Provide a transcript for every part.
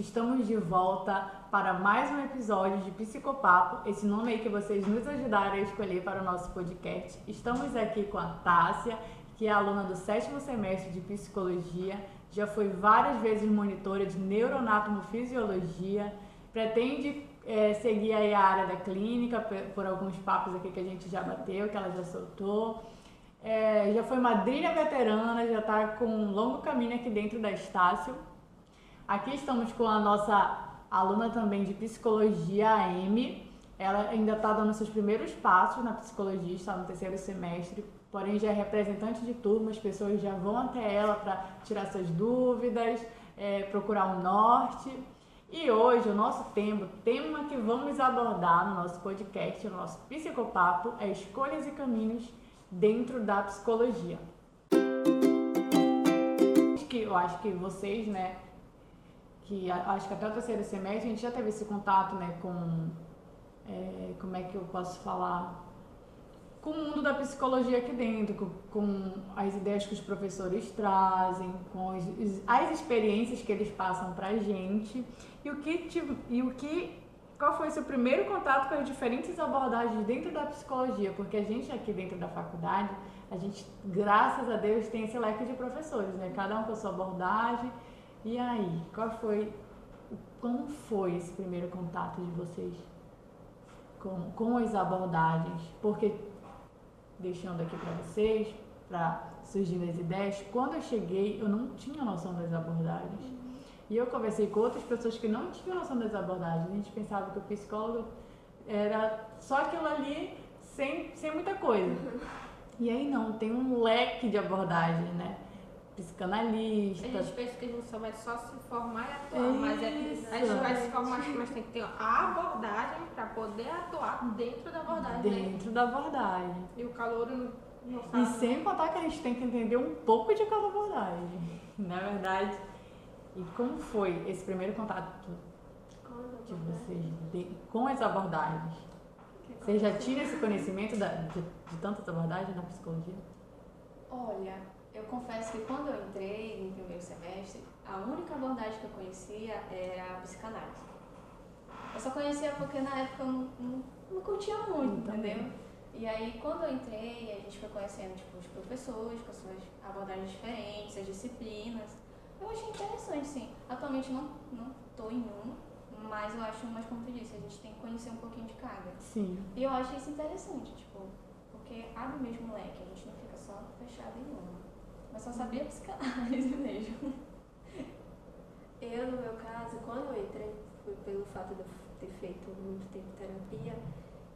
estamos de volta para mais um episódio de Psicopapo, esse nome aí que vocês nos ajudaram a escolher para o nosso podcast. Estamos aqui com a Tássia, que é aluna do 7º semestre de Psicologia, já foi várias vezes monitora de neuroanatomofisiologia, pretende seguir aí a área da clínica por alguns papos aqui que a gente já bateu, que ela já soltou. Já foi madrinha veterana, já está com um longo caminho aqui dentro da Estácio. Aqui estamos com a nossa aluna também de psicologia, a Amy. Ela ainda está dando seus primeiros passos na psicologia, está no 3º semestre, porém já é representante de turma, as pessoas já vão até ela para tirar suas dúvidas, procurar um norte. E hoje o nosso tema que vamos abordar no nosso podcast, no nosso Psicopapo, é escolhas e caminhos dentro da psicologia. Eu acho que vocês, né, acho que até o 3º semestre a gente já teve esse contato, né, com, como é que eu posso falar, com o mundo da psicologia aqui dentro, com as ideias que os professores trazem, com as experiências que eles passam pra gente, qual foi o seu primeiro contato com as diferentes abordagens dentro da psicologia, porque a gente aqui dentro da faculdade, a gente, graças a Deus, tem esse leque de professores, né, cada um com a sua abordagem. E aí, como foi esse primeiro contato de vocês com as abordagens? Porque, deixando aqui para vocês, para surgir as ideias, quando eu cheguei, eu não tinha noção das abordagens. E eu conversei com outras pessoas que não tinham noção das abordagens. A gente pensava que o psicólogo era só aquilo ali, sem muita coisa. E aí não, tem um leque de abordagens, né? Psicanalista. A gente pensa que a gente só vai só se formar e atuar, mas a gente vai se formar, mas tem que ter a abordagem para poder atuar dentro da abordagem. Dentro da abordagem. E o calouro não sabe. E sem contar que a gente tem que entender um pouco de cada abordagem, na verdade. E como foi esse primeiro contato de vocês com as abordagens? Vocês já tinham esse conhecimento de tantas abordagens na psicologia? Olha, eu confesso que quando eu entrei no 1º semestre, a única abordagem que eu conhecia era a psicanálise. Eu só conhecia porque na época eu não curtia muito, entendeu? E aí quando eu entrei, a gente foi conhecendo os professores com as suas abordagens diferentes, as disciplinas. Eu achei interessante, sim. Atualmente não estou em uma, mas eu acho, mas como tu disse, a gente tem que conhecer um pouquinho de cada. Sim. E eu acho isso interessante, porque abre mesmo o leque, a gente não fica só fechado em uma. Mas só sabia psicanálise mesmo. Eu, no meu caso, quando eu entrei, pelo fato de eu ter feito muito tempo terapia,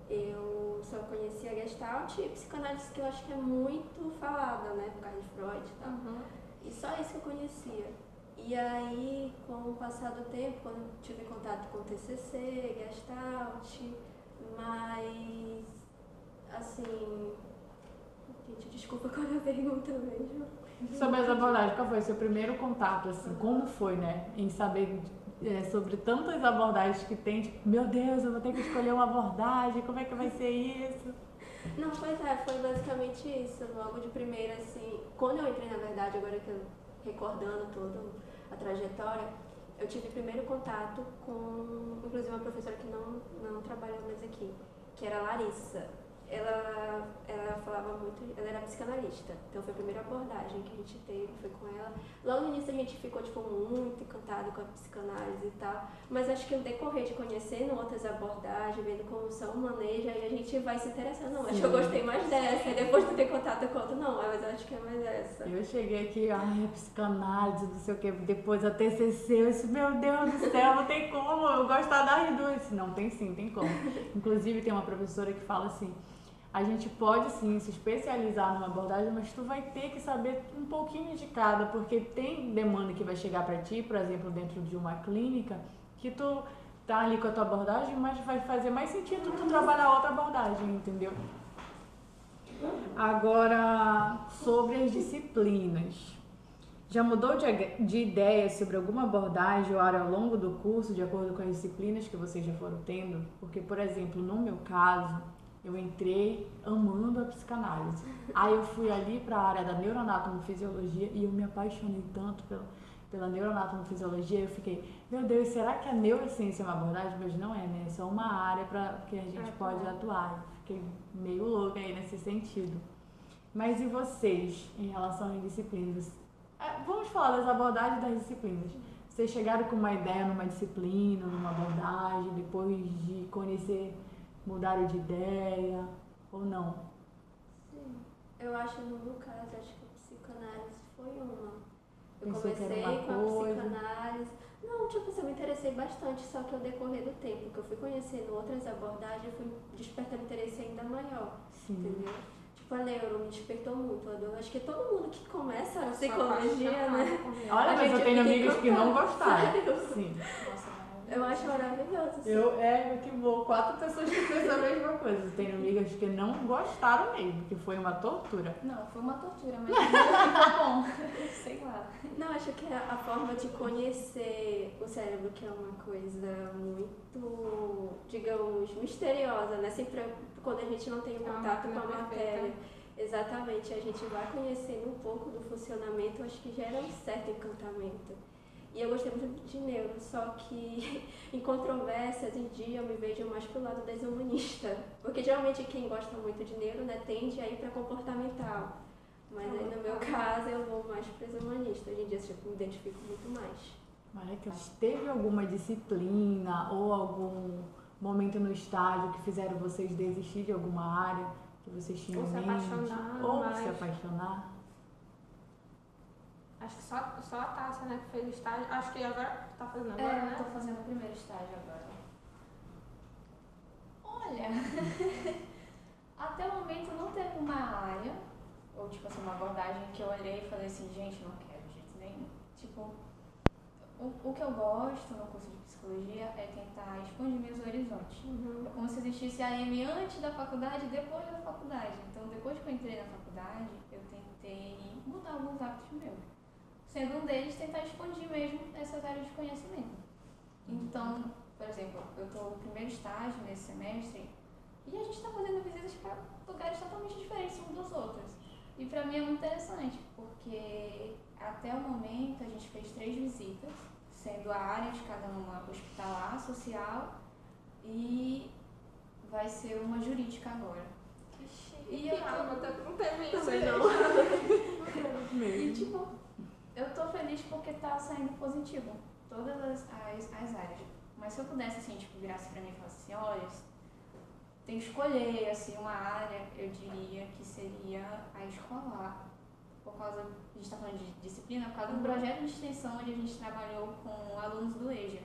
eu só conhecia Gestalt e psicanálise, que eu acho que é muito falada, né, por causa de Freud e tal. E só isso que eu conhecia. E aí, com o passar do tempo, quando eu tive contato com o TCC, Gestalt, mas, assim... Gente, desculpa qual é a pergunta mesmo. Sobre as abordagens, qual foi o seu primeiro contato, assim, como foi, né, em saber sobre tantas abordagens que tem, tipo, meu Deus, eu vou ter que escolher uma abordagem, como é que vai ser isso? Não, pois foi basicamente isso, logo de primeira, assim, quando eu entrei, na verdade, agora que eu recordando toda a trajetória, eu tive primeiro contato com, inclusive, uma professora que não trabalha mais aqui, que era a Larissa. Ela falava muito, ela era psicanalista, então foi a primeira abordagem que a gente teve, foi com ela. Logo no início a gente ficou muito encantado com a psicanálise e tal, mas acho que no decorrer de conhecendo outras abordagens, vendo como são o manejo, aí a gente vai se interessando, não, acho que eu gostei mais dessa, e depois de ter contato com outra, não, mas eu acho que é mais essa. Eu cheguei aqui, a psicanálise, não sei o que, depois a TCC, eu disse, meu Deus do céu, não tem como eu gostar das duas. Não, tem sim, tem como. Inclusive tem uma professora que fala assim, a gente pode sim se especializar numa abordagem, mas tu vai ter que saber um pouquinho de cada, porque tem demanda que vai chegar para ti, por exemplo, dentro de uma clínica, que tu tá ali com a tua abordagem, mas vai fazer mais sentido tu trabalhar outra abordagem, entendeu? Agora, sobre as disciplinas. Já mudou de ideia sobre alguma abordagem ou área ao longo do curso, de acordo com as disciplinas que vocês já foram tendo? Porque, por exemplo, no meu caso, eu entrei amando a psicanálise. Aí eu fui ali para a área da neuroanatomofisiologia e eu me apaixonei tanto pela neuroanatomofisiologia, eu fiquei, meu Deus, será que a neurociência é uma abordagem? Mas não é, né? É só uma área que a gente pode atuar. Fiquei meio louca aí nesse sentido. Mas e vocês, em relação às disciplinas? Vamos falar das abordagens das disciplinas. Vocês chegaram com uma ideia numa disciplina, numa abordagem, depois de conhecer, mudaram de ideia ou não? Sim. Eu acho, no meu caso, acho que a psicanálise foi uma. Eu Pensou que era comecei uma com a coisa? psicanálise. Não, tipo assim, eu me interessei bastante, só que ao decorrer do tempo que eu fui conhecendo outras abordagens, eu fui despertando interesse ainda maior. Sim. Entendeu? Tipo, a neuro me despertou muito. Eu acho que todo mundo que começa a psicologia, né? Olha, mas eu tenho amigas que não gostaram. Sério? Sim. Nossa, Eu acho maravilhoso. Assim. Que bom. 4 pessoas que pensam a mesma coisa. Eu tenho amigas que não gostaram mesmo, que foi uma tortura. Não, foi uma tortura, mas foi bom. Sei lá. Não, acho que é a forma de conhecer o cérebro, que é uma coisa muito, digamos, misteriosa, né? Sempre quando a gente não tem contato com a matéria. Exatamente, a gente vai conhecendo um pouco do funcionamento, acho que gera um certo encantamento. E eu gostei muito de neuro, só que em controvérsias, em dia, eu me vejo mais pro lado das humanistas. Porque geralmente quem gosta muito de neuro, né, tende a ir para comportamental. Mas aí no meu caso eu vou mais para as humanistas. Hoje em dia eu me identifico muito mais. Olha que teve alguma disciplina ou algum momento no estágio que fizeram vocês desistir de alguma área que vocês tinham Ou se em mente? apaixonar Ou mais. se apaixonar? Acho que só a Tássia, né, que fez estágio. Acho que agora tá fazendo agora, Eu né? tô fazendo o primeiro estágio agora. Olha, até o momento não teve uma área, ou tipo assim, uma abordagem que eu olhei e falei assim, gente, não quero de jeito nenhum. Tipo, o que eu gosto no curso de psicologia é tentar expandir meus horizontes. É como se existisse a AM antes da faculdade e depois da faculdade. Então, depois que eu entrei na faculdade, eu tentei mudar alguns hábitos meus. Sendo um deles, tentar expandir mesmo essas áreas de conhecimento. Então, por exemplo, eu estou no primeiro estágio nesse semestre e a gente está fazendo visitas para lugares totalmente diferentes uns dos outros. E para mim é muito interessante, porque até o momento a gente fez 3 visitas, sendo a área de cada uma hospitalar, social e vai ser uma jurídica agora. Que chique. E eu não teve isso, Também gente. não. E tipo, eu tô feliz porque tá saindo positivo, todas as áreas. Mas se eu pudesse, assim, tipo, virasse pra mim e falasse assim, olha, tem que escolher, assim, uma área, eu diria que seria a escolar. Por causa, a gente tá falando de disciplina, por causa do projeto de extensão onde a gente trabalhou com alunos do EJA.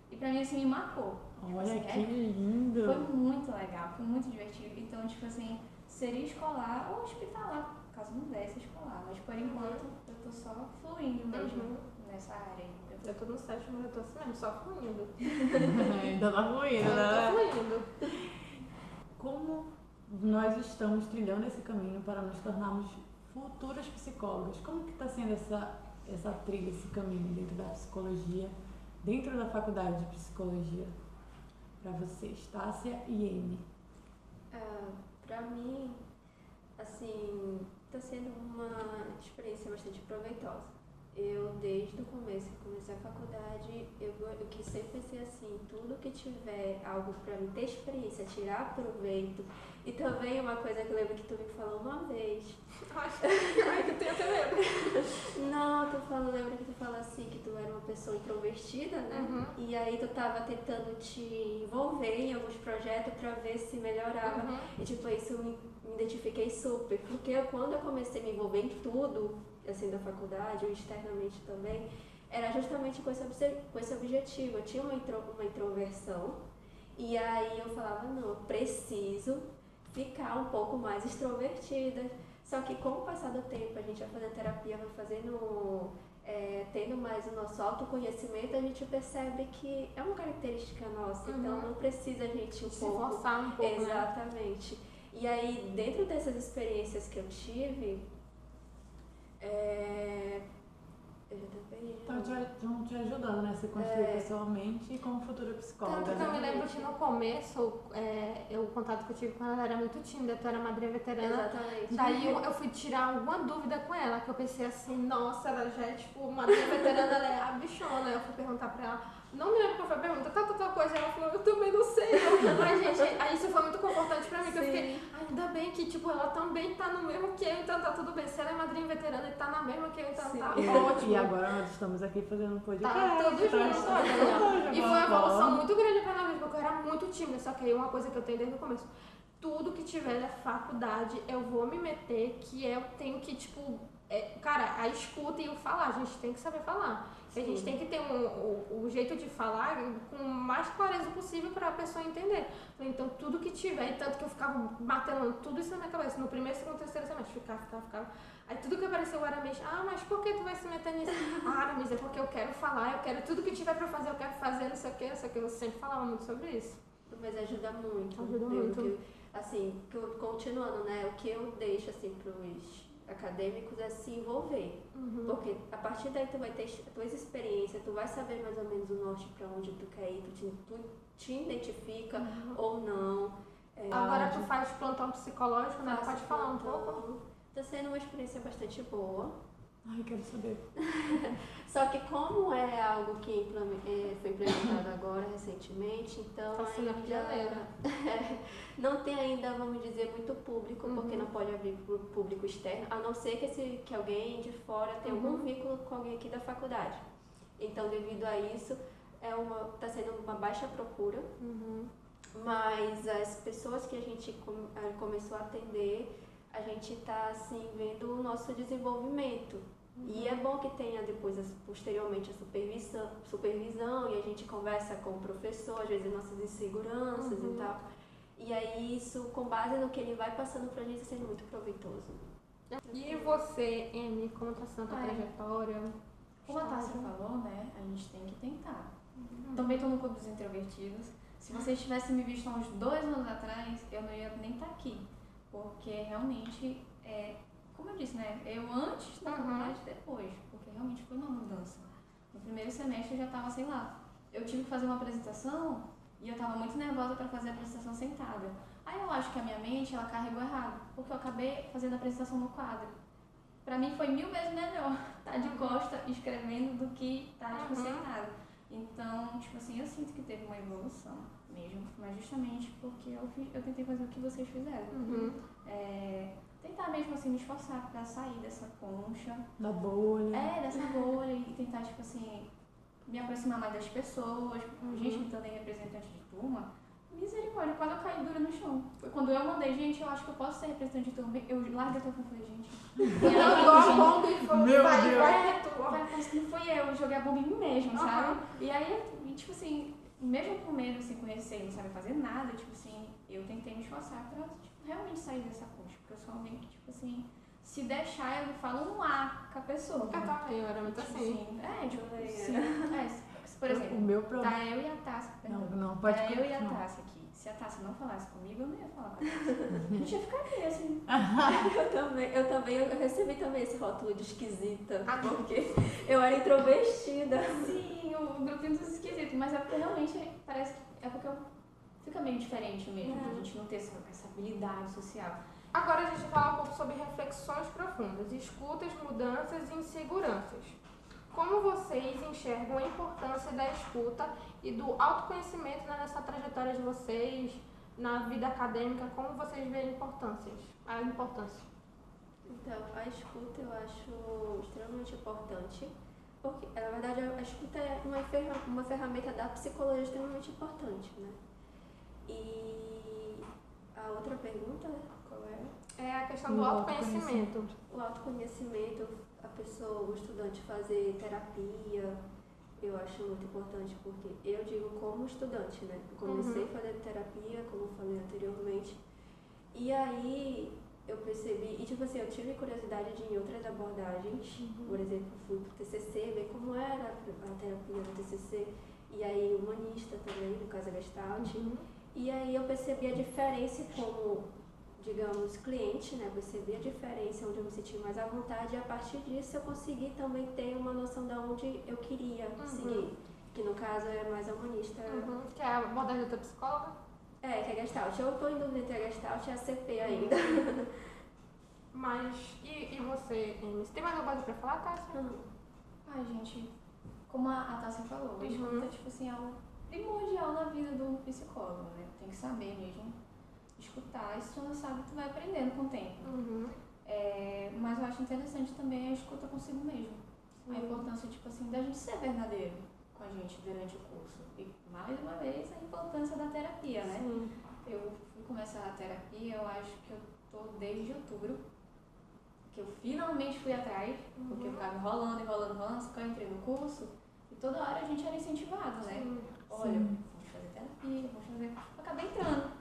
E pra mim, assim, me marcou. Olha assim, que lindo! Foi muito legal, foi muito divertido. Então, tipo assim, seria escolar ou hospitalar, caso não desse escolar. Mas por enquanto eu tô só fluindo mesmo nessa área. Eu tô no 7º, mas eu tô assim mesmo, só fluindo. Ainda tá fluindo, Eu né? tô fluindo. Como nós estamos trilhando esse caminho para nos tornarmos futuras psicólogas? Como que está sendo essa trilha, esse caminho dentro da psicologia, dentro da faculdade de psicologia, para vocês, Tássia e Amy? Pra mim, assim, tá sendo uma experiência bastante proveitosa. Eu, desde o começo, que comecei a faculdade, eu que sempre pensei assim, tudo que tiver algo pra mim ter experiência, tirar proveito. E também uma coisa que eu lembro que tu me falou uma vez. Ai, que eu tenho até medo. Não, lembra que tu falou assim, que tu era uma pessoa introvertida, né? E aí tu tava tentando te envolver em alguns projetos pra ver se melhorava. E tipo, isso eu me identifiquei super, porque quando eu comecei a me envolver em tudo, assim, da faculdade, ou externamente também, era justamente com esse objetivo. Eu tinha uma introversão, e aí eu falava, não, eu preciso ficar um pouco mais extrovertida. Só que com o passar do tempo, a gente vai fazendo terapia, vai fazendo, tendo mais o nosso autoconhecimento, a gente percebe que é uma característica nossa, então não precisa a gente Se forçar um pouco, né? Exatamente. E aí, dentro dessas experiências que eu tive, Eu já até perdi. Estão te ajudando, né? Você construir pessoalmente e como futura psicóloga. Tanto que eu me lembro que no começo, o contato que eu tive com ela era muito tímida, tu era madrinha veterana. Exatamente. Daí eu fui tirar alguma dúvida com ela, que eu pensei assim, nossa, ela já é tipo, madrinha veterana, ela é a bichona. Eu fui perguntar pra ela, não me lembro qual foi a pergunta, tal coisa. E ela falou, eu também não sei. Mas, gente, aí isso foi muito confortante pra mim, que eu fiquei, ainda bem que, tipo, ela também tá no mesmo que eu, então tá tudo bem. Se ela é madrinha veterana e tá na mesma que eu, então tá ótimo. E agora nós estamos aqui fazendo um podcast. Tá tudo junto, olha. E foi uma evolução muito grande pra minha vida, porque eu era muito tímida. Só que aí uma coisa que eu tenho desde o começo, tudo que tiver da faculdade, eu vou me meter, que eu tenho que, tipo, cara, a escuta e o falar, a gente tem que saber falar. A gente tem que ter o jeito de falar com o mais clareza possível para a pessoa entender. Então, tudo que tiver, e tanto que eu ficava martelando tudo isso na minha cabeça, no primeiro, segundo, terceiro semestre, ficava. Aí tudo que apareceu era meio, mas por que tu vai se meter nisso? Mas é porque eu quero falar, eu quero tudo que tiver para fazer, eu quero fazer, não sei o que, eu sempre falava muito sobre isso. Mas ajuda muito. Ajuda muito. Assim, continuando, né, o que eu deixo, assim, pros acadêmicos é se envolver. Porque a partir daí tu vai ter as tuas experiências, tu vai saber mais ou menos o norte para onde tu quer ir, tu te identifica ou não. Agora tu faz plantão psicológico, né? Pode falar um pouco? Tá sendo uma experiência bastante boa. Ai, quero saber. Só que como é algo que foi implementado agora recentemente, então tá sendo ainda não tem ainda, vamos dizer, muito público, porque não pode abrir para o público externo, a não ser que alguém de fora tenha algum vínculo com alguém aqui da faculdade. Então, devido a isso, tá sendo uma baixa procura, mas as pessoas que a gente começou a atender, a gente está assim, vendo o nosso desenvolvimento. E é bom que tenha depois, posteriormente, a supervisão e a gente conversa com o professor, às vezes nossas inseguranças e tal. E aí isso, com base no que ele vai passando pra gente, está sendo muito proveitoso. E você, Amy, como está sendo a tua trajetória? Como a Tássia falou, né, a gente tem que tentar. Também estou no Clube dos Introvertidos. Se vocês tivessem me visto há uns 2 anos atrás, eu não ia nem estar aqui. Porque realmente, como eu disse, né, eu antes da faculdade e depois, porque realmente foi uma mudança. No primeiro semestre eu já estava, sei lá, eu tive que fazer uma apresentação e eu estava muito nervosa para fazer a apresentação sentada. Aí eu acho que a minha mente, ela carregou errado, porque eu acabei fazendo a apresentação no quadro. Pra mim foi 1000 vezes melhor estar de costa escrevendo do que estar tipo, sentada. Então, tipo assim, eu sinto que teve uma evolução mesmo, mas justamente porque eu tentei fazer o que vocês fizeram. Tentar mesmo assim me esforçar pra sair dessa concha. Da bolha. Dessa bolha e tentar, tipo assim, me aproximar mais das pessoas. Gente, me tornei representante de turma. Misericórdia, quase eu caí dura no chão. Foi quando eu mandei, gente, eu acho que eu posso ser representante de turma. Eu larguei a turma e falei, gente. Jogou a bomba e foi, Meu vai, Deus. Parece que não fui eu joguei a bomba em mim mesmo, sabe? E aí, tipo assim, mesmo com medo, assim, com receio, não sabe fazer nada, tipo assim, eu tentei me esforçar pra tipo, realmente sair dessa concha. Porque eu sou alguém que, tipo assim, se deixar, eu falo um A com a pessoa. Eu também, eu era muito Tipo assim. Por exemplo, O meu problema. tá eu e a Tássia, perdão. Não, pode Tá eu e a continuar. Tássia aqui. Se a Tássia não falasse comigo, eu não ia falar com a Tássia. A gente ia ficar aqui, assim. Eu recebi também esse rótulo de esquisita, porque eu era introvertida. Sim, o grupinho dos esquisitos, mas é porque realmente parece que é porque fica meio diferente mesmo, a gente não ter essa habilidade social. Agora a gente vai falar um pouco sobre reflexões profundas, escutas, mudanças e inseguranças. Como vocês enxergam a importância da escuta e do autoconhecimento nessa trajetória de vocês, na vida acadêmica? Como vocês veem a importância? Então, a escuta eu acho extremamente importante, porque, na verdade, a escuta é uma ferramenta da psicologia extremamente importante, né? E a outra pergunta, qual é? É a questão do autoconhecimento. O autoconhecimento, a pessoa, o estudante fazer terapia, eu acho muito importante, porque eu digo como estudante, né? Eu comecei fazendo terapia, como eu falei anteriormente, e aí eu percebi, e tipo assim, eu tive curiosidade de ir em outras abordagens, por exemplo, fui pro TCC, ver como era a terapia no TCC, e aí humanista também, no caso a Gestalt, e aí eu percebi a diferença como digamos, cliente, né? Eu percebi a diferença, onde eu me senti mais à vontade, e a partir disso eu consegui também ter uma noção de onde eu queria seguir, que no caso é mais a humanista. Que é a abordagem da tua psicóloga? Que é Gestalt. Eu estou em dúvida entre a Gestalt e a CP ainda. Mas, e você, Amy? Você tem mais alguma coisa pra falar, Tássia? Ai, gente, como a Tássia falou, escuta, tipo assim, é algo primordial na vida do psicólogo, né? Tem que saber mesmo escutar, e se tu não sabe, tu vai aprendendo com o tempo. Mas eu acho interessante também a escuta consigo mesmo. A importância, tipo assim, da gente ser verdadeiro com a gente durante o curso. E, mais uma vez, a importância da terapia, né? Sim. Eu fui começar a terapia, eu acho que eu tô desde outubro, que eu finalmente fui atrás, porque eu ficava enrolando, só que eu entrei no curso e toda hora a gente era incentivado, né? Olha, vamos fazer terapia, vamos fazer... Eu acabei entrando.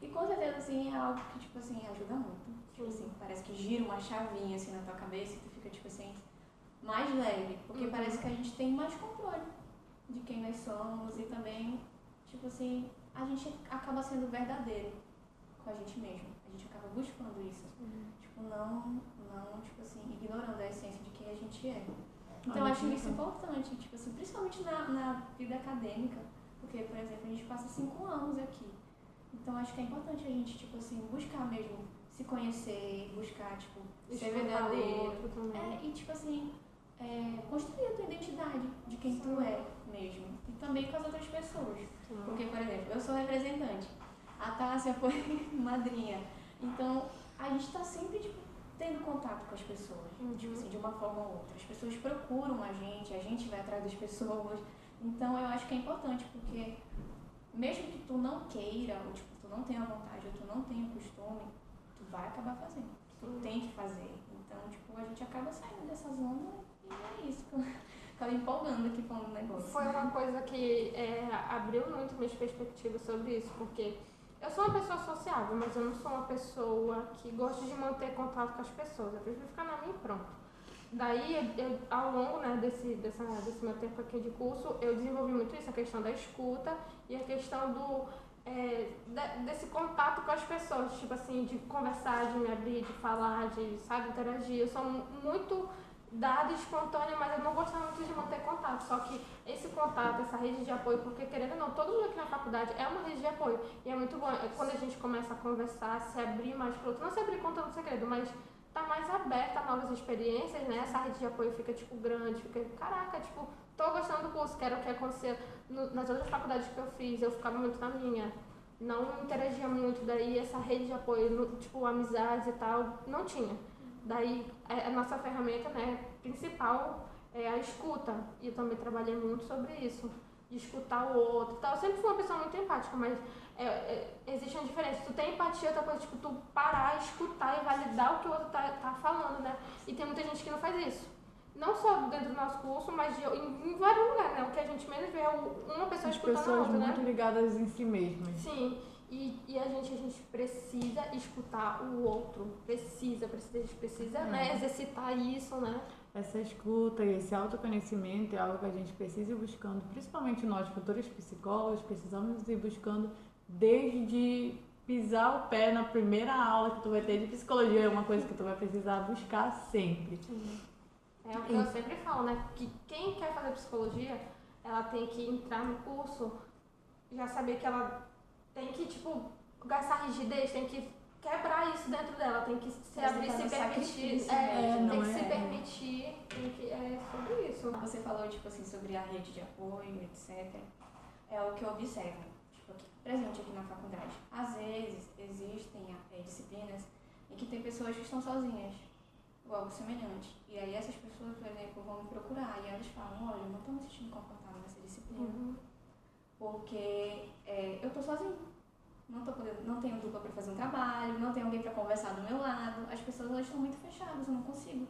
E com certeza, assim, é algo que, tipo assim, ajuda muito. Tipo assim, parece que gira uma chavinha, assim, na tua cabeça e tu fica, tipo assim, mais leve. Porque parece que a gente tem mais controle de quem nós somos e também, tipo assim, a gente acaba sendo verdadeiro com a gente mesmo. A gente acaba buscando isso. Tipo, não, tipo assim, ignorando a essência de quem a gente é. Então, eu acho isso importante, tipo assim, principalmente na vida acadêmica, porque, por exemplo, a gente passa 5 anos aqui. Então, acho que é importante a gente, tipo assim, buscar mesmo se conhecer, buscar, tipo, ser verdadeiro. E, tipo assim, construir a tua identidade de quem tu é mesmo. E também com as outras pessoas. Porque, por exemplo, eu sou representante. A Tássia foi madrinha. Então, a gente tá sempre, tipo, tendo contato com as pessoas. Tipo assim, de uma forma ou outra. As pessoas procuram a gente vai atrás das pessoas. Então, eu acho que é importante, porque mesmo que tu não queira, ou tipo, tu não tenha vontade, ou tu não tenha costume, tu vai acabar fazendo. Tu tem que fazer. Então, tipo, a gente acaba saindo dessa zona e é isso. Acaba empolgando aqui falando o negócio. Foi uma coisa que abriu muito minhas perspectivas sobre isso, porque eu sou uma pessoa sociável, mas eu não sou uma pessoa que gosta de manter contato com as pessoas. Eu prefiro ficar na minha e pronto. Daí, ao longo, né, desse meu tempo aqui de curso, eu desenvolvi muito isso, a questão da escuta e a questão desse contato com as pessoas, tipo assim, de conversar, de me abrir, de falar, de, sabe, interagir. Eu sou muito dada e espontânea, mas eu não gostava muito de manter contato. Só que esse contato, essa rede de apoio, porque querendo ou não, todo mundo aqui na faculdade é uma rede de apoio. E é muito bom quando a gente começa a conversar, se abrir mais pro outro. Não se abrir contando segredo, mas tá mais aberta a novas experiências, né? Essa rede de apoio fica, tipo, grande, fica, caraca, tipo, tô gostando do curso, quero o que acontecer nas outras faculdades que eu fiz, eu ficava muito na minha, não interagia muito, daí essa rede de apoio, tipo, amizades e tal, não tinha. Daí, a nossa ferramenta, né, principal é a escuta, e eu também trabalhei muito sobre isso, de escutar o outro e tal. Eu sempre fui uma pessoa muito empática, mas existe uma diferença. Tu tem empatia, outra coisa, tipo, tu parar, escutar e validar o que o outro tá falando, né? E tem muita gente que não faz isso. Não só dentro do nosso curso, mas em vários lugares, né? O que a gente menos vê é uma pessoa escutando a outra, né? As pessoas muito ligadas em si mesmas. Sim. E a gente precisa escutar o outro. A gente precisa, né, exercitar isso, né? Essa escuta e esse autoconhecimento é algo que a gente precisa ir buscando, principalmente nós, futuros psicólogos, precisamos ir buscando desde pisar o pé na primeira aula que tu vai ter de psicologia, é uma coisa que tu vai precisar buscar sempre. É o que eu sempre falo, né? Que quem quer fazer psicologia, ela tem que entrar no curso, já saber que ela tem que, tipo, gastar rigidez, tem que quebrar isso dentro dela, tem que se abrir, se permitir, se permitir, é sobre isso. Você falou, tipo assim, sobre a rede de apoio, etc. É o que eu observo, tipo, presente aqui na faculdade. Às vezes, existem disciplinas em que tem pessoas que estão sozinhas, ou algo semelhante. E aí essas pessoas, por exemplo, vão me procurar e elas falam, olha, eu não estou me sentindo confortável nessa disciplina, porque eu estou sozinha. Não tenho dupla para fazer um trabalho, não tenho alguém para conversar do meu lado. As pessoas, elas estão muito fechadas, eu não consigo.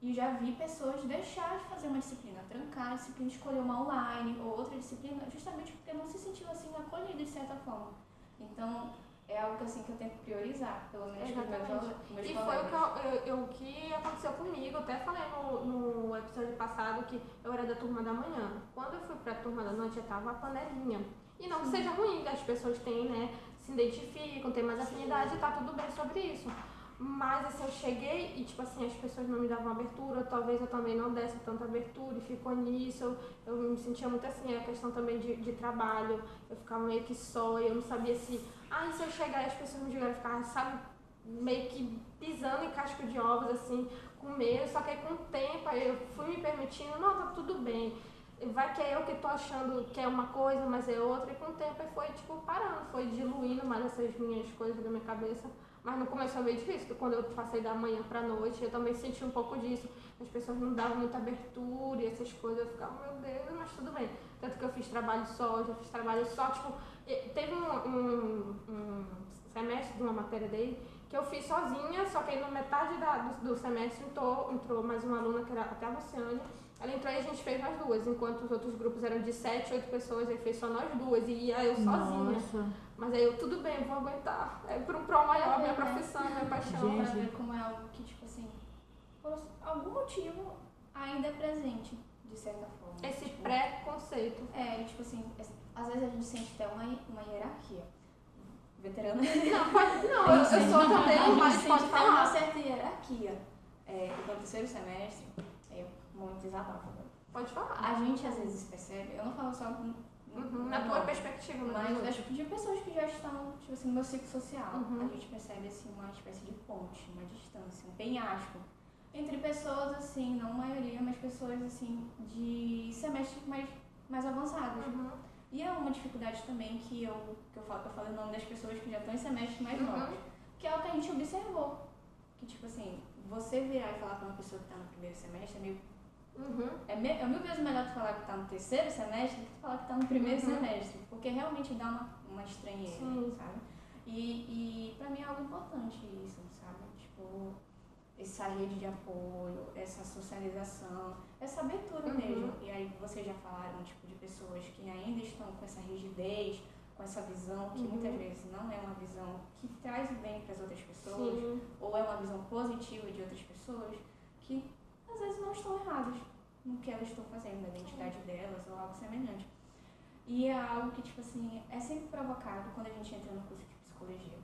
E já vi pessoas deixar de fazer uma disciplina, trancar a disciplina, escolher uma online ou outra disciplina, justamente porque não se sentiu assim acolhida de certa forma. Então, é algo assim que eu tenho que priorizar, pelo menos com meus colegas. Foi o que aconteceu comigo. Eu até falei no episódio passado que eu era da turma da manhã. Quando eu fui para a turma da noite, eu estava a panelinha. E não que seja ruim, as pessoas têm, né, se identificam, têm mais afinidade e tá tudo bem sobre isso. Mas assim, eu cheguei e tipo assim, as pessoas não me davam abertura, talvez eu também não desse tanta abertura e ficou nisso. Eu me sentia muito assim, a questão também de trabalho, eu ficava meio que só, eu não sabia se se eu chegar e as pessoas me julgarem, ficar, sabe, meio que pisando em casco de ovos, assim, com medo. Só que aí com o tempo aí eu fui me permitindo, não, tá tudo bem. Vai que é eu que tô achando que é uma coisa, mas é outra. E com o tempo aí foi, tipo, parando, foi diluindo mais essas minhas coisas da minha cabeça. Mas no começo foi meio difícil, porque quando eu passei da manhã pra noite, eu também senti um pouco disso. As pessoas não davam muita abertura e essas coisas, eu ficava, meu Deus, mas tudo bem. Tanto que eu fiz trabalho só, já fiz trabalho só, tipo, teve um semestre de uma matéria dele que eu fiz sozinha, só que aí na metade do semestre entrou mais uma aluna, que era até a Luciane. Ela entrou e a gente fez nós duas, enquanto os outros grupos eram de 7, 8 pessoas, aí fez só nós duas, e ia eu sozinha. Nossa. Mas aí eu, tudo bem, vou aguentar. É por um prol maior, minha profissão, minha paixão. Pra Gente. ver como é algo que, tipo assim, por algum motivo ainda é presente, de certa forma. Esse tipo, preconceito. É, tipo assim, às vezes a gente sente até uma hierarquia. Veterana. Não, eu sou também, A mas gente pode sente até uma falar. certa hierarquia. No terceiro semestre, muito desabafo. Pode falar. A gente às vezes percebe, eu não falo só Na tua perspectiva, mas né? de pessoas que já estão, tipo assim, no meu ciclo social. Uhum. A gente percebe assim uma espécie de ponte, uma distância, um penhasco entre pessoas assim, não a maioria, mas pessoas assim de semestres mais avançados. Uhum. E é uma dificuldade também que eu falo o nome das pessoas que já estão em semestres mais novos, que é o que a gente observou. Que tipo assim, você virar e falar para uma pessoa que está no primeiro semestre é meio é mil vezes melhor tu falar que tá no terceiro semestre do que tu falar que tá no primeiro semestre, porque realmente dá uma estranheza, sabe? E pra mim é algo importante isso, sabe? Tipo, essa rede de apoio, essa socialização, essa abertura mesmo. E aí vocês já falaram, tipo, de pessoas que ainda estão com essa rigidez, com essa visão que muitas vezes não é uma visão que traz o bem para as outras pessoas, ou é uma visão positiva de outras pessoas, que às vezes não estão erradas no que elas estão fazendo, na identidade delas ou algo semelhante. E é algo que, tipo assim, é sempre provocado quando a gente entra no curso de psicologia.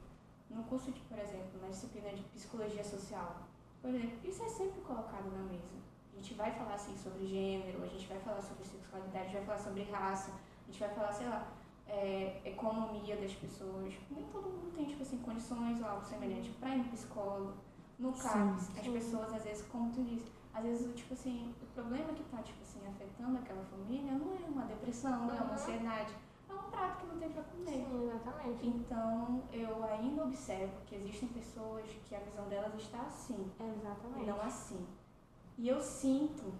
No curso de, por exemplo, na disciplina de psicologia social, por exemplo, isso é sempre colocado na mesa. A gente vai falar, assim, sobre gênero, a gente vai falar sobre sexualidade, a gente vai falar sobre raça, a gente vai falar, sei lá, economia das pessoas. Nem todo mundo tem, tipo assim, condições ou algo semelhante para ir no psicólogo. No CAPS, as pessoas, às vezes, como tu disse, às vezes, tipo assim, o problema que tá, tipo assim, afetando aquela família não é uma depressão, não é uma ansiedade, é um prato que não tem pra comer. Sim, exatamente. Então, eu ainda observo que existem pessoas que a visão delas está assim, Exatamente. e não assim. E eu sinto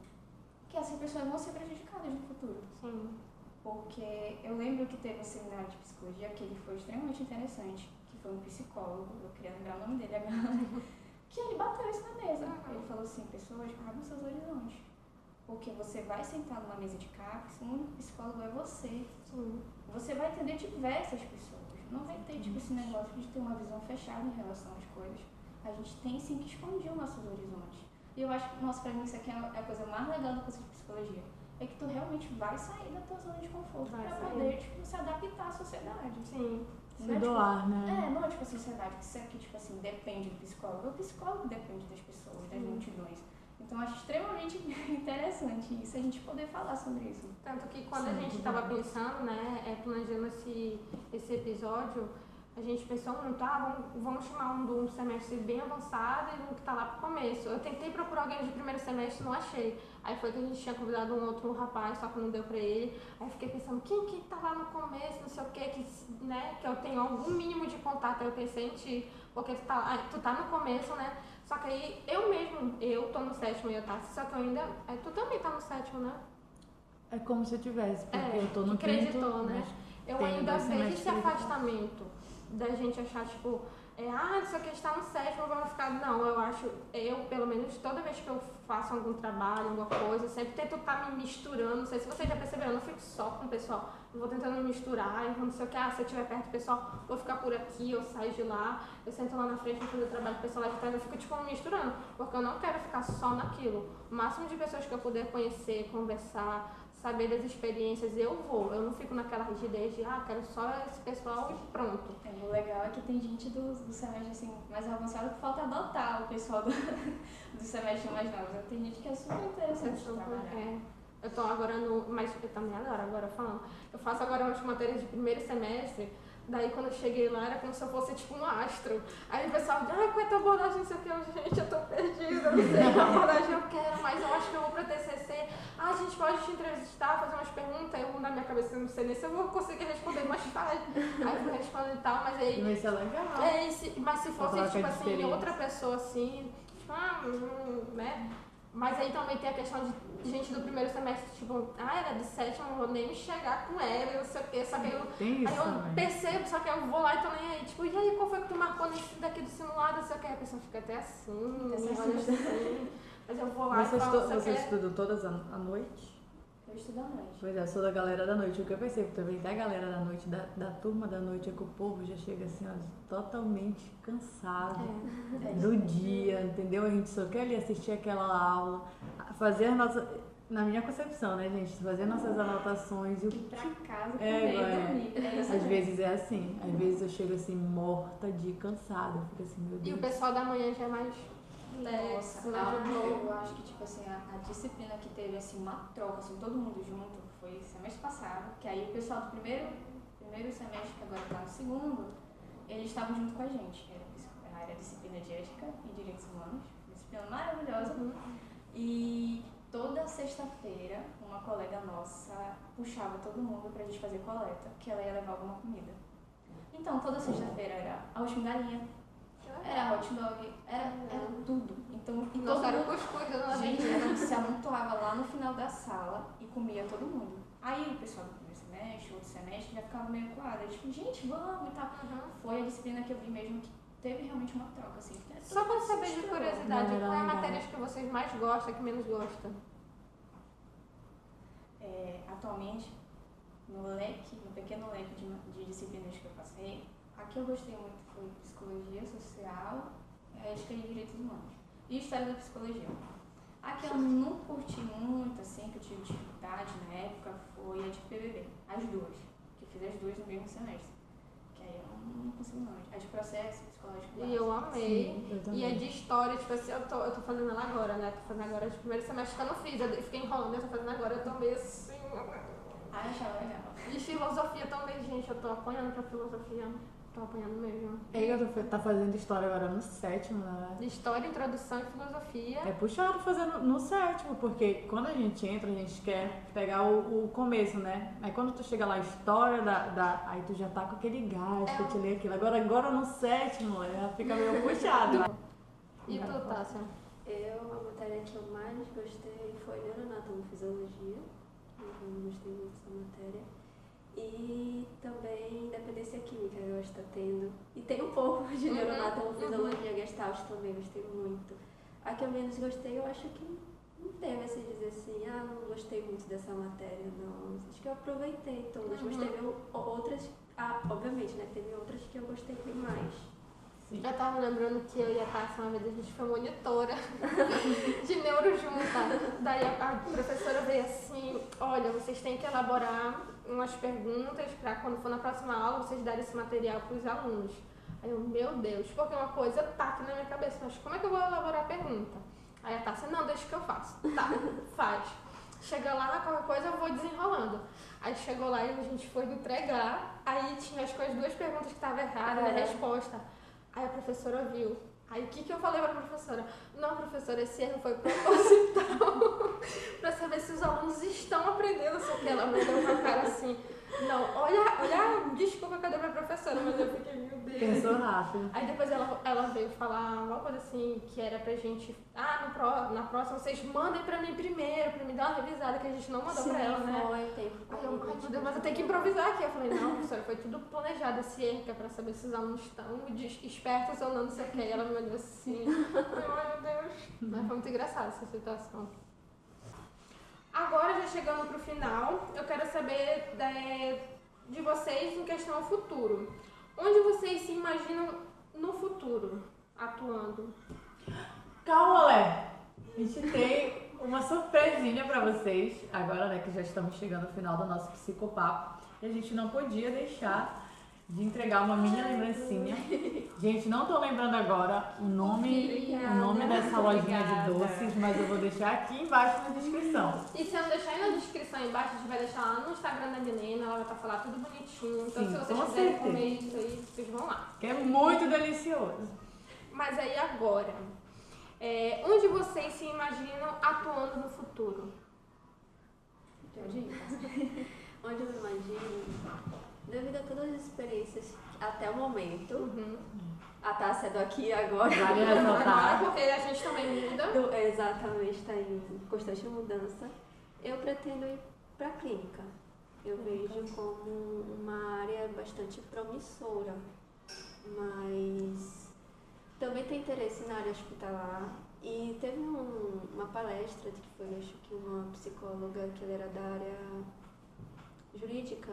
que essas pessoas vão ser prejudicadas no futuro. Sim. Porque eu lembro que teve um seminário de psicologia que ele foi extremamente interessante, que foi um psicólogo, eu queria lembrar o nome dele agora, que ele bateu isso na mesa. Ele falou assim, pessoas, abram seus horizontes. Porque você vai sentar numa mesa de CAPS, o único psicólogo é você. Sim. Você vai atender diversas pessoas. Não vai ter tipo esse negócio de ter uma visão fechada em relação às coisas. A gente tem sim que expandir os nossos horizontes. E eu acho que, nossa, pra mim isso aqui é a coisa mais legal do curso de psicologia. É que tu realmente vai sair da tua zona de conforto pra poder, tipo, se adaptar à sociedade. Sim. Se doar, né? Não é tipo a sociedade que isso aqui, tipo assim, depende do psicólogo. O psicólogo depende das pessoas, das multidões. Então eu acho extremamente interessante isso, a gente poder falar sobre isso. Tanto que quando a gente estava pensando, né, planejando esse episódio, a gente pensou muito, vamos chamar um do semestre bem avançado e um que está lá pro começo. Eu tentei procurar alguém de primeiro semestre, não achei. Aí foi que a gente tinha convidado um outro rapaz, só que não deu pra ele. Aí fiquei pensando, quem tá lá no começo, não sei o quê, que eu tenho algum mínimo de contato. Aí eu pensei em ti, porque tu tá no começo, né? Só que aí eu tô no sétimo e eu tá, só que eu ainda, tu também tá no sétimo, né? É como se eu tivesse, porque eu tô no que quinto, acreditou, né? Eu tem ainda 2 vejo semestres esse afastamento da gente achar, tipo, isso aqui está no sétimo, vamos ficar... Não, eu pelo menos, toda vez que eu faço algum trabalho, alguma coisa, eu sempre tento estar me misturando. Não sei se vocês já perceberam, eu não fico só com o pessoal. Eu vou tentando me misturar, eu não sei o que, se eu estiver perto do pessoal, vou ficar por aqui, eu saio de lá, eu sento lá na frente para fazer o trabalho do pessoal lá de trás, eu fico, tipo, me misturando, porque eu não quero ficar só naquilo. O máximo de pessoas que eu puder conhecer, conversar, saber das experiências, eu vou. Eu não fico naquela rigidez de, quero só esse pessoal e pronto. O legal é que tem gente do semestre assim, mais avançado que falta adotar o pessoal do semestre mais novo. Tem gente que é super interessante de trabalhar. Eu tô agora mas eu também agora falando. Eu faço agora umas matérias de primeiro semestre. Daí quando eu cheguei lá era como se eu fosse tipo um astro. Aí o pessoal diz, qual é a tua abordagem, não sei o que, gente, eu tô perdida, não sei qual abordagem eu quero, mas eu acho que eu vou pra TCC. A gente pode te entrevistar, fazer umas perguntas, eu na minha cabeça não sei nem se eu vou conseguir responder mais tarde. Aí eu fui respondendo e tal, mas aí... Vai ser legal. Mas se fosse tipo assim, outra pessoa assim, tipo, né? Mas aí também tem a questão de gente do primeiro semestre, tipo, era do sétimo, não vou nem me chegar com ela, eu sei o quê, só que aí eu percebo, só que eu vou lá e tô nem aí, tipo, e aí, qual foi que tu marcou nesse daqui do simulado, não sei o quê, a pessoa fica até assim, olha assim, mas eu vou lá e falo, Você estuda todas à noite? Eu estudo à noite. Pois é, eu sou da galera da noite. O que eu percebo também da galera da noite, da turma da noite, é que o povo já chega assim, ó, totalmente cansado do dia, entendeu? A gente só quer ali assistir aquela aula, fazer a nossa... Na minha concepção, né, gente? Fazer nossas anotações e ir pra casa comer e dormir. Às vezes é assim. Às vezes eu chego assim, morta de cansada. Eu fico assim, meu Deus. E o pessoal da manhã já é mais... Nossa, eu acho que tipo assim, a disciplina que teve assim, uma troca, assim, todo mundo junto, foi semestre passado, que aí o pessoal do primeiro semestre, que agora está no segundo, eles estavam junto com a gente. Era disciplina de ética e direitos humanos, disciplina maravilhosa. E toda sexta-feira, uma colega nossa puxava todo mundo pra gente fazer coleta, que ela ia levar alguma comida. Então, toda sexta-feira era arroz com galinha, era hot dog, era tudo. Então, e todo mundo, cuscuz, gente, a gente se amontoava lá no final da sala e comia todo mundo. Aí o pessoal do primeiro semestre, outro semestre, já ficava meio coado. Tipo, gente, vamos e tal. Foi a disciplina que eu vi mesmo que teve realmente uma troca, assim. Só pra saber de curiosidade, qual é a matéria que vocês mais gostam, que menos gostam? Atualmente, no pequeno leque de disciplinas que eu passei, a que eu gostei muito foi psicologia social, ética e direitos humanos. E história da psicologia. A que eu não curti muito, assim, que eu tive dificuldade na época, foi a de PBB. As duas. Que eu fiz as duas no mesmo semestre. Que aí eu não consegui não. A de processo psicológico básico. E eu amei. Sim, eu e a de história, tipo assim, eu tô fazendo ela agora, né? Tô fazendo agora de primeiro semestre que eu não fiz. Eu fiquei enrolando, eu tô fazendo agora, eu tô meio assim. Ah, eu achava legal. E filosofia também, gente. Eu tô apanhando pra filosofia. Tô apanhando mesmo. Eiga tá fazendo história agora no sétimo, né? História, introdução e filosofia. É puxado fazer no sétimo, porque quando a gente entra, a gente quer pegar o começo, né? Aí quando tu chega lá, a história aí tu já tá com aquele gás pra te ler aquilo. Agora no sétimo, fica meio puxado. E tu, Tássia? A matéria que eu mais gostei foi neuroanatomofisiologia. Eu gostei muito dessa matéria. E também dependência química eu gosto de estar tendo. E tem um pouco de neuroanatomofisiologia gestalt também, gostei muito. A que eu menos gostei, eu acho que não teve assim dizer assim, não gostei muito dessa matéria, não. Acho que eu aproveitei todas, mas teve outras, obviamente, né? Teve outras que eu gostei bem mais. Já tava lembrando que eu e a Tássia, uma vez a gente foi monitora de neuro junta. Daí a professora veio assim, olha, vocês têm que elaborar umas perguntas para quando for na próxima aula vocês darem esse material para os alunos. Aí eu, meu Deus, porque uma coisa tá aqui na minha cabeça, mas como é que eu vou elaborar a pergunta? Aí a Tássia, não, deixa que eu faço. Tá, faz. Chega lá, qualquer coisa eu vou desenrolando. Aí chegou lá e a gente foi entregar, aí tinha as duas perguntas que estavam erradas, a resposta. Aí a professora viu. Aí o que eu falei pra professora? Não, professora, esse erro foi proposital. Pra saber se os alunos estão aprendendo. Só que ela mandou uma cara assim. Não, olha, desculpa, cadê minha professora? Mas eu fiquei, meu Deus. Pensou rápido. Aí depois ela veio falar uma coisa assim, que era pra gente, na próxima vocês mandem pra mim primeiro, pra me dar uma revisada, que a gente não mandou pra ela, né? Aí eu, meu Deus, mas eu tenho que improvisar aqui. Eu falei, não, professora, foi tudo planejado esse erro, que é pra saber se os alunos estão espertos ou não sei o que. E ela me mandou assim, ai meu Deus. Mas foi muito engraçada essa situação. Agora, já chegando pro final, eu quero saber de vocês em questão ao futuro. Onde vocês se imaginam no futuro atuando? Calma, Lé. A gente tem uma surpresinha pra vocês, agora, né, que já estamos chegando ao final do nosso psicopapo. E a gente não podia deixar de entregar uma mini lembrancinha. Gente, não tô lembrando agora o nome dessa lojinha de doces, mas eu vou deixar aqui embaixo na descrição. E se eu não deixar aí na descrição embaixo, a gente vai deixar lá no Instagram da Milena, ela vai estar falando tudo bonitinho. Então, Sim, se vocês com quiserem certeza. comer isso aí, vocês vão lá. Que é muito delicioso. Mas aí agora, onde vocês se imaginam atuando no futuro? Onde eu me imagino, devido a todas as experiências até o momento, a Tássia do aqui e agora. Vale ressaltar. Porque a gente também muda. Exatamente, está em constante mudança. Eu pretendo ir para a clínica. Eu vejo como uma área bastante promissora, mas também tem interesse na área hospitalar. E teve uma palestra que foi, acho que uma psicóloga que ela era da área jurídica.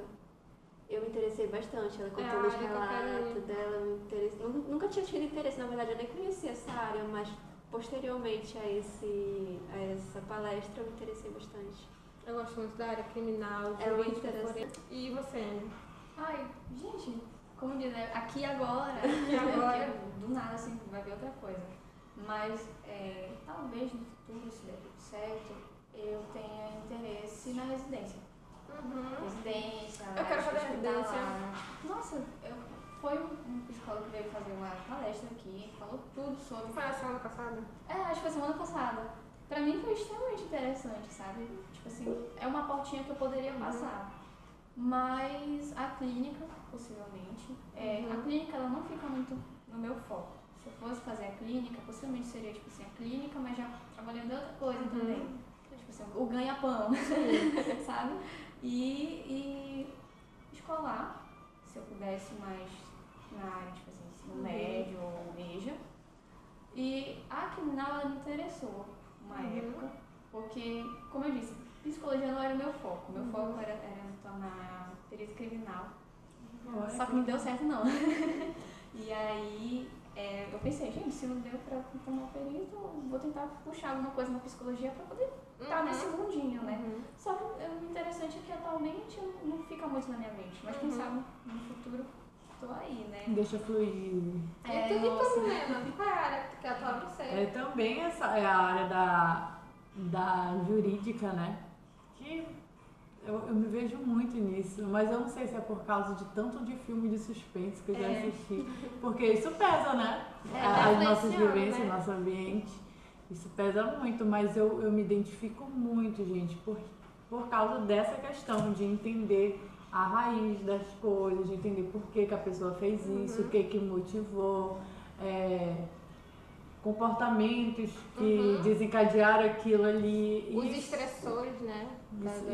Eu me interessei bastante, ela contando os relatos dela, me interessei. Nunca tinha tido interesse, na verdade eu nem conhecia essa área, mas posteriormente a essa palestra eu me interessei bastante. Eu gosto muito da área criminal, É muito jurídica. interessante. E você, Anne? Ai, gente, como diz, né? Aqui agora, agora. do nada assim vai ver outra coisa. Mas talvez no futuro, se der tudo certo, eu tenha interesse na residência. Residência, Eu quero fazer hospitalar. residência. Nossa, foi um psicólogo que veio fazer uma palestra aqui, falou tudo sobre. Foi a semana passada? Acho que foi semana passada. Pra mim foi extremamente interessante, sabe? Tipo assim, é uma portinha que eu poderia passar. Mas a clínica, possivelmente, a clínica ela não fica muito no meu foco. Se eu fosse fazer a clínica, possivelmente seria tipo assim, a clínica, mas já trabalhando em outra coisa também. Tipo assim, o ganha-pão, sabe? E escolar, se eu pudesse mais na área, tipo assim, ensino médio ou EJA. E a criminal ela me interessou uma época, porque, como eu disse, psicologia não era o meu foco. Meu foco era tornar perito criminal. Só que não deu certo não. E aí eu pensei, gente, se não deu pra tornar perito, eu vou tentar puxar alguma coisa na psicologia pra poder estar nesse mundinho, né? Só que o interessante é que atualmente não fica muito na minha mente, mas quem sabe no futuro tô aí, né? Deixa fluir. E tu, Milena? Qual é a área que atua você? Também essa é a área da jurídica, né? Que eu me vejo muito nisso, mas eu não sei se é por causa de tanto de filme de suspense que eu já assisti, porque isso pesa, né? As nossas vivências, né? nosso ambiente, isso pesa muito, mas eu me identifico muito, gente, por causa dessa questão de entender a raiz das coisas, de entender por que a pessoa fez isso, o que motivou, comportamentos que desencadearam aquilo ali. Os estressores, né?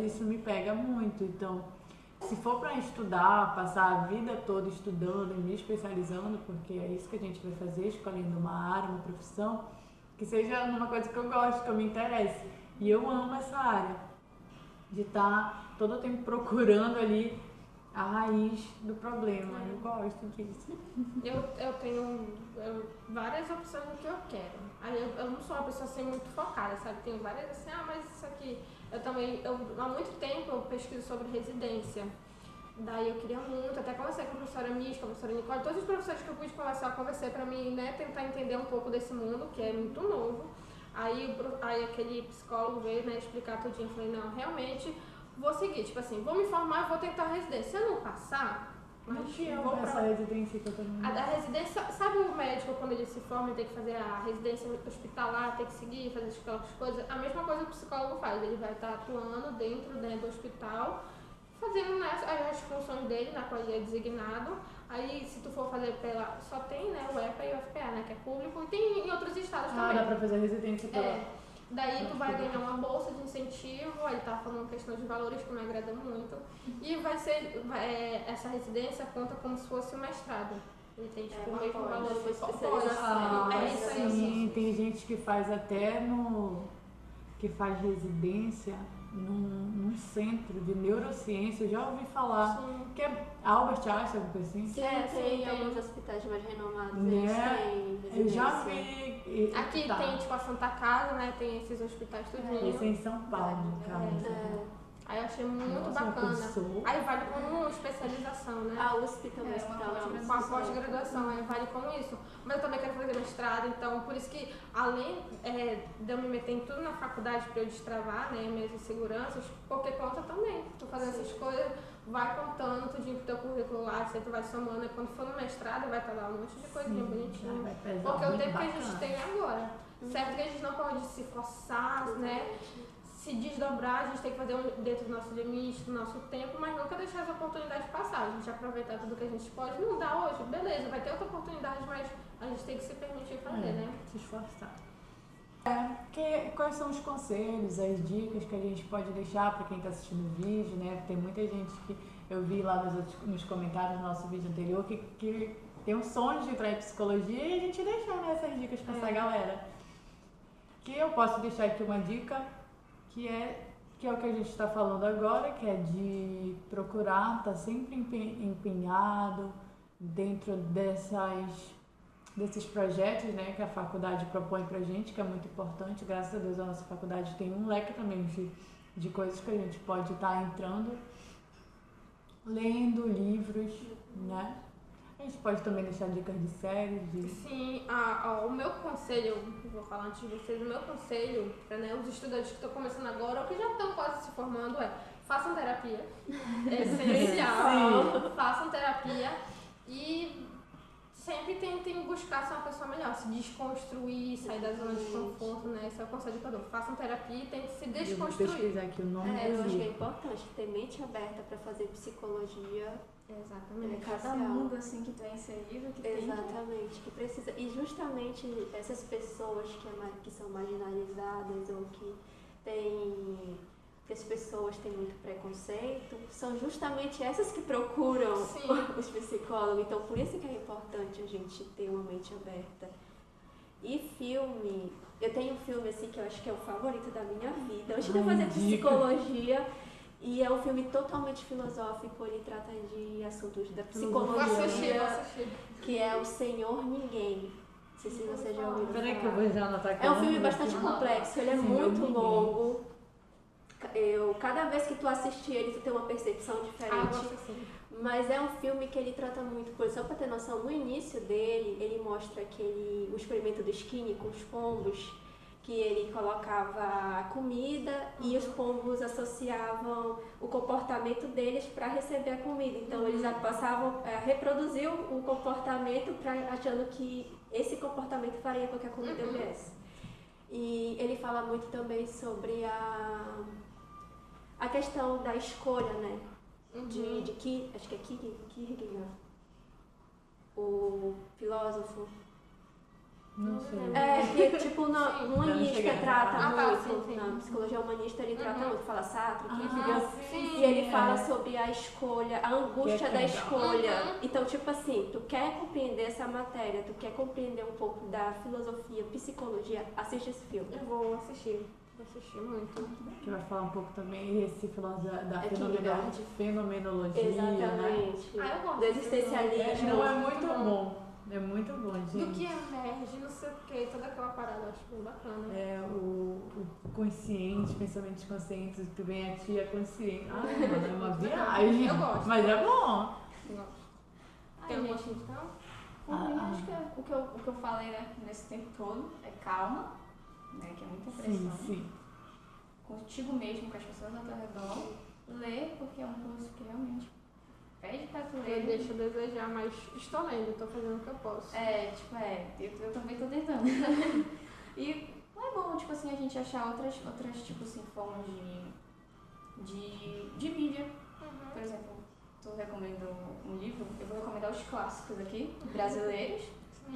Isso me pega muito. Então, se for para estudar, passar a vida toda estudando e me especializando, porque é isso que a gente vai fazer, escolhendo uma área, uma profissão, que seja numa coisa que eu gosto, que eu me interesse. E eu amo essa área, de estar todo o tempo procurando ali a raiz do problema. Eu gosto disso. Eu tenho várias opções do que eu quero. Aí eu não sou uma pessoa assim muito focada, sabe? Tenho várias assim, mas isso aqui. Há muito tempo eu pesquiso sobre residência. Daí eu queria muito, até conversei com a professora Mística, a professora Nicole, todos os professores que eu pude conversar, eu conversei pra mim, né, tentar entender um pouco desse mundo, que é muito novo. Aí aquele psicólogo veio, né, explicar tudinho. Eu falei, não, realmente vou seguir, tipo assim, vou me formar e vou tentar a residência. Se eu não passar, Mas que é essa residência que eu também... A residência, sabe o médico quando ele se forma e tem que fazer a residência hospitalar, tem que seguir, fazer aquelas coisas? A mesma coisa que o psicólogo faz, ele vai estar atuando dentro, né, do hospital, fazendo, né, as funções dele, na qual ele é designado. Aí, se tu for fazer só tem, né, o EPA e o FPA, né, que é público, e tem em outros estados também. Dá pra fazer residência pela... Daí tu vai ganhar uma bolsa de incentivo, aí tá falando questão de valores que me agrada muito. E essa residência conta como se fosse um mestrado. Ele tem tipo o mesmo valor, uma só pode. especialização. É isso aí. Sim, tem gente que faz até no que faz residência num centro de neurociência, eu já ouvi falar, Sim. que é Albert Einstein, alguma coisa assim. Sim, sim, tem tem. alguns hospitais mais renomados, Né? eles têm Eu já residência. vi. Aqui tá. tem tipo a Santa Casa, né? Tem esses hospitais tudinho. Esse é em São Paulo, no caso. Aí eu achei muito Nossa, bacana. pensou? Aí vale como especialização, né? A USP também É, está uma lá. Com a pós-graduação, aí vale como isso. Mas eu também quero fazer mestrado, então por isso que além de eu me meter em tudo na faculdade para eu destravar, né, minhas inseguranças, porque conta também. Tu fazendo essas coisas, vai contando tudinho pro teu currículo lá, você tu vai somando, e quando for no mestrado vai estar lá um monte de coisinha bonitinha. Vai pesar, Porque o muito tempo que a bacana. gente tem agora. Certo que a gente não pode se forçar, né? Se desdobrar, a gente tem que fazer dentro do nosso limite, do nosso tempo, mas nunca deixar essa oportunidade passar. A gente aproveitar tudo que a gente pode. Não dá hoje, beleza, vai ter outra oportunidade, mas a gente tem que se permitir fazer, né? Se esforçar. Quais são os conselhos, as dicas que a gente pode deixar para quem está assistindo o vídeo, né? Tem muita gente que eu vi lá nos comentários do nosso vídeo anterior que tem um sonho de entrar em psicologia e a gente deixar, né, essas dicas para essa galera. Que eu posso deixar aqui uma dica que é o que a gente está falando agora, que é de procurar estar sempre empenhado dentro desses projetos, né, que a faculdade propõe pra gente, que é muito importante. Graças a Deus a nossa faculdade tem um leque também de coisas que a gente pode estar entrando, lendo livros, né? A gente pode também deixar dicas de séries. Sim, o meu conselho, vou falar antes de vocês, o meu conselho para, né, os estudantes que estão começando agora ou que já estão quase se formando façam terapia. É essencial. Façam terapia e sempre tentem buscar ser uma pessoa melhor, se desconstruir, sair da zona de conforto, né? Esse é o conselho que eu dou. Façam terapia e tentem se Eu vou desconstruir. pesquisar aqui o nome Eu do acho que é livro. importante ter mente aberta para fazer psicologia. Exatamente. Cada mundo assim que tu é inserido, que tem. Exatamente, que precisa. E justamente essas pessoas que são marginalizadas ou que as pessoas têm muito preconceito, são justamente essas que procuram Sim. os psicólogos. Então, por isso que é importante a gente ter uma mente aberta. E filme, eu tenho um filme assim que eu acho que é o favorito da minha vida. Antes de eu fazer psicologia, e é um filme totalmente filosófico, ele trata de assuntos da Vou psicologia, assistir. que é O Senhor Ninguém. Não sei se você já ouviu falar. Peraí que eu vou já anotar aqui. É um filme bastante complexo, ele é muito longo. Cada vez que tu assistir ele, tu tem uma percepção diferente. Vou assistir. Mas é um filme que ele trata muito coisa. Só pra ter noção, no início dele, ele mostra o experimento do Skinny com os pombos, que ele colocava comida e os pombos associavam o comportamento deles para receber a comida. Então eles passavam a reproduzir o comportamento achando que esse comportamento faria com que a comida viesse. E ele fala muito também sobre a questão da escolha, né? Acho que é Kierkegaard, o filósofo. Não sei. Que tipo, no Eu não humanista cheguei nessa trata parte. muito, sim. na psicologia humanista ele trata muito, fala Sartre, sim. e ele fala sobre a escolha, a angústia da escolha. Uhum. Então, tipo assim, tu quer compreender essa matéria, tu quer compreender um pouco da filosofia, psicologia, assiste esse filme. Eu vou assistir muito. Que vai falar um pouco também esse filósofo da Kierkegaard. fenomenologia, né? Exatamente. Eu gosto. Do existencialismo. Não, é muito bom. É muito bom, gente. Do que emerge, não sei o que, toda aquela parada, eu acho bem bacana. É o consciente, pensamentos conscientes, que vem aqui é consciente. Ah, mano, é uma viagem. Eu gosto. Mas é bom. Eu gosto. Ai, Tem alguma gente, sugestão? por mim, acho que o que eu falei, né, nesse tempo todo é calma, né, que é muita Sim, pressão. sim. Contigo mesmo, com as pessoas ao teu redor. Ler, porque é um curso que realmente pede pra tu Eu ler. deixo a desejar, mas estou lendo, estou fazendo o que eu posso. Eu também tô tentando. E não é bom, tipo assim, a gente achar outras tipo assim, formas de mídia. Por exemplo, tu recomenda um livro, eu vou recomendar os clássicos aqui, brasileiros,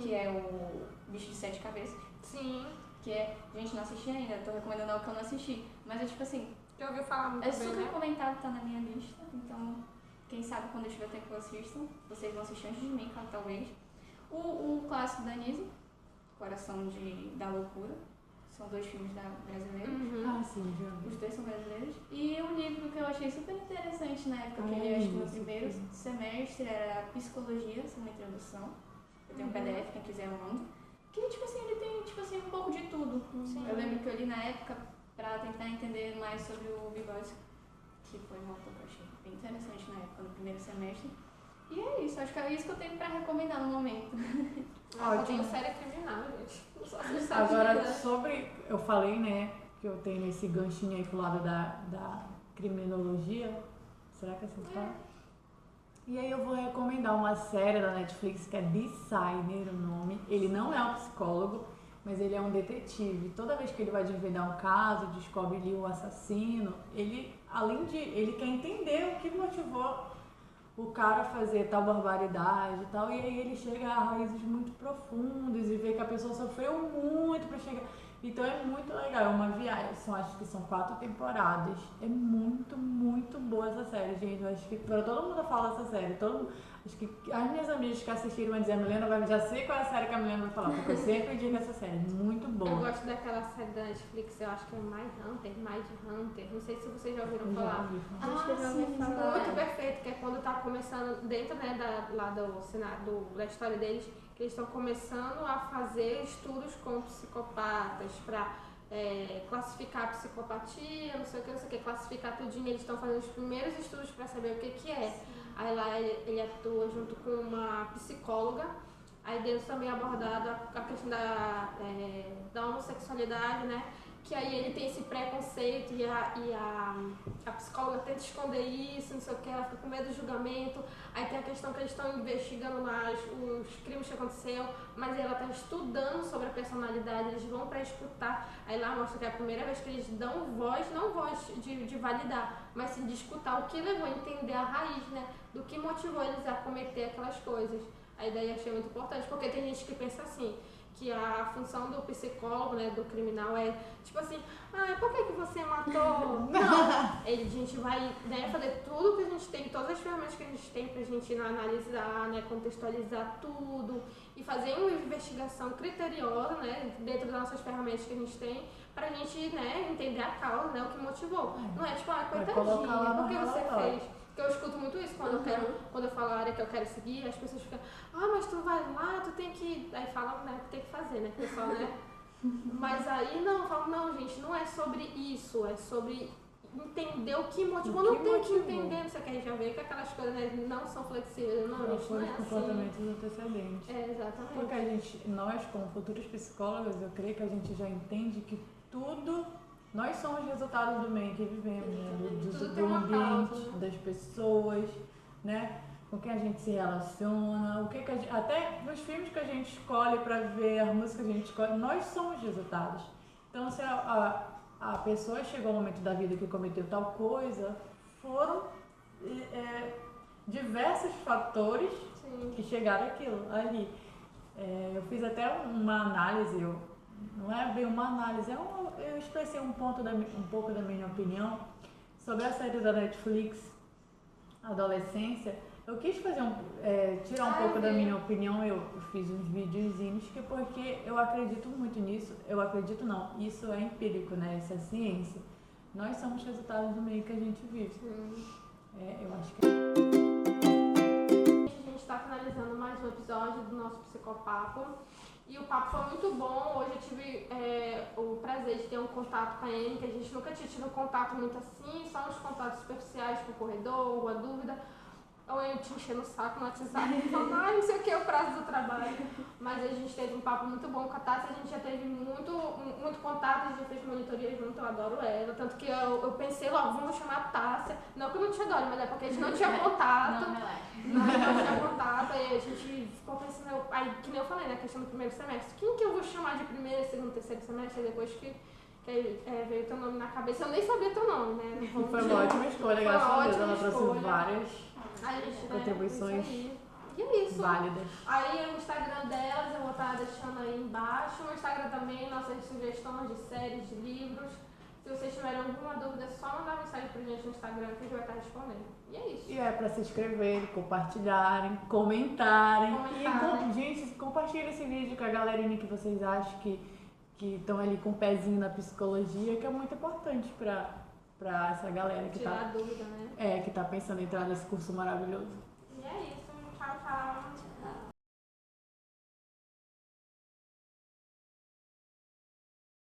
que é o Bicho de Sete Cabeças. Sim. Que é, gente, não assisti ainda, tô recomendando algo que eu não assisti. Mas é tipo assim, Já ouviu falar muito é bem, super né? comentado, tá na minha lista, então quem sabe quando eu tiver tempo assistam. Vocês vão assistir antes de mim, talvez. O clássico da Anise, Coração da Loucura. São 2 filmes brasileiros. Ah, sim, já vi. Os 2 são brasileiros. E um livro que eu achei super interessante na época, que eu acho que no primeiro semestre era Psicologia, essa é uma introdução. Eu tenho um PDF, quem quiser eu mando. Que, tipo assim, ele tem, tipo assim, um pouco de tudo. Eu lembro que eu li na época pra tentar entender mais sobre o Vygotsky, que foi uma autor que eu achei bem interessante na época, no primeiro semestre. E é isso, acho que é isso que eu tenho pra recomendar no momento. Eu tenho série criminal, gente. Não só assistir Agora, sobre... Eu falei, né, que eu tenho esse ganchinho aí pro lado da criminologia. Será que é assim que fala? E aí eu vou recomendar uma série da Netflix que é Designer, o nome. Ele não é um psicólogo, mas ele é um detetive. Toda vez que ele vai desvendar um caso, descobre ali o assassino, ele, além de... Ele quer entender o que motivou o cara fazer tal barbaridade e tal, e aí ele chega a raízes muito profundas e vê que a pessoa sofreu muito pra chegar. Então é muito legal, é uma viagem, acho que são 4 temporadas. É muito, muito boa essa série, gente. Eu acho que pra todo mundo fala dessa série, acho que as minhas amigas que assistiram vão dizer, a Milena já sei qual é a série que a Milena vai falar, porque eu sempre digo essa série, muito boa. Eu gosto daquela série da Netflix, eu acho que é Mindhunter, não sei se vocês já ouviram falar. Acho que eu já ouvi falar. Muito perfeito, que é quando tá começando, dentro, né, lá do cenário, da história deles, que eles estão começando a fazer estudos com psicopatas para classificar a psicopatia, não sei o que, classificar tudinho. Eles estão fazendo os primeiros estudos para saber o que é. Aí lá ele atua junto com uma psicóloga. Aí dentro também é abordado a questão da homossexualidade, né? Que aí ele tem esse preconceito e a psicóloga tenta esconder isso, não sei o que, ela fica com medo do julgamento. Aí tem a questão que eles estão investigando lá os crimes que aconteceu, mas ela está estudando sobre a personalidade, eles vão para escutar. Aí lá mostra que é a primeira vez que eles dão voz, não voz de validar, mas sim de escutar o que levou a entender a raiz, né? Do que motivou eles a cometer aquelas coisas. Aí daí achei muito importante, porque tem gente que pensa assim, que a função do psicólogo, né, do criminal é tipo assim, por que você matou? Não, a gente vai, né, fazer tudo que a gente tem, todas as ferramentas que a gente tem pra gente analisar, né, contextualizar tudo e fazer uma investigação criteriosa, né, dentro das nossas ferramentas que a gente tem, pra gente, né, entender a causa, né, o que motivou. Não é tipo, coitadinha, por que você fez? Porque eu escuto muito isso quando eu falo a área que eu quero seguir, as pessoas ficam, mas tu vai lá, tu tem que. Aí falam, né, que tem que fazer, né, pessoal, né? Mas aí não, eu falo, não, gente, não é sobre isso, é sobre entender o que motivou. Não tem que entender, não sei o que, a gente já vê que aquelas coisas, né, não são flexíveis, não, gente, não é assim. Comportamentos antecedentes. Exatamente. Porque nós como futuros psicólogos, eu creio que a gente já entende que tudo. Nós somos resultados do meio que vivemos, né? Do ambiente, das pessoas, né? Com quem a gente se relaciona, até nos filmes que a gente escolhe para ver, a música que a gente escolhe, nós somos resultados. Então, se a pessoa chegou ao momento da vida que cometeu tal coisa, foram diversos fatores que chegaram ali. Eu fiz até uma análise, não é bem uma análise, eu expressei um pouco da minha opinião sobre a série da Netflix, Adolescência. Eu quis fazer tirar um pouco da minha opinião, eu fiz uns videozinhos, porque eu acredito muito nisso. Eu acredito não, isso é empírico, né? Isso é ciência. Nós somos resultados do meio que a gente vive. Eu acho que... A gente está finalizando mais um episódio do nosso Psicopapo. E o papo foi muito bom. Hoje eu tive o prazer de ter um contato com a Anne, que a gente nunca tinha tido um contato muito assim, só uns contatos superficiais por corredor, alguma dúvida. Ou eu te enchendo o saco no WhatsApp, falando, não sei o que é o prazo do trabalho. Mas a gente teve um papo muito bom com a Tássia, a gente já teve muito contato, a gente já fez monitoria junto, eu adoro ela. Tanto que eu pensei logo, vamos chamar a Tássia. Não que eu não te adore, mas é porque a gente não tinha contato. Não tinha contato, aí a gente ficou pensando, aí que nem eu falei, né, a questão do primeiro semestre. Quem que eu vou chamar de primeiro, segundo, terceiro semestre, depois que veio teu nome na cabeça, eu nem sabia teu nome, né? Foi uma ótima escolha, graças a Deus, ela trouxe várias contribuições e é isso. Válidas. Aí o Instagram delas eu vou estar deixando aí embaixo. No Instagram também, nossas sugestões de séries, de livros. Se vocês tiverem alguma dúvida, é só mandar mensagem pra gente no Instagram que a gente vai estar respondendo. E é isso. E é pra se inscreverem, compartilharem, comentarem. E, gente, compartilhem esse vídeo com a galerinha que vocês acham que que estão ali com o pezinho na psicologia, que é muito importante para essa galera que Tirar tá, a dúvida, né? que tá pensando em entrar nesse curso maravilhoso. E é isso. Tchau, tchau.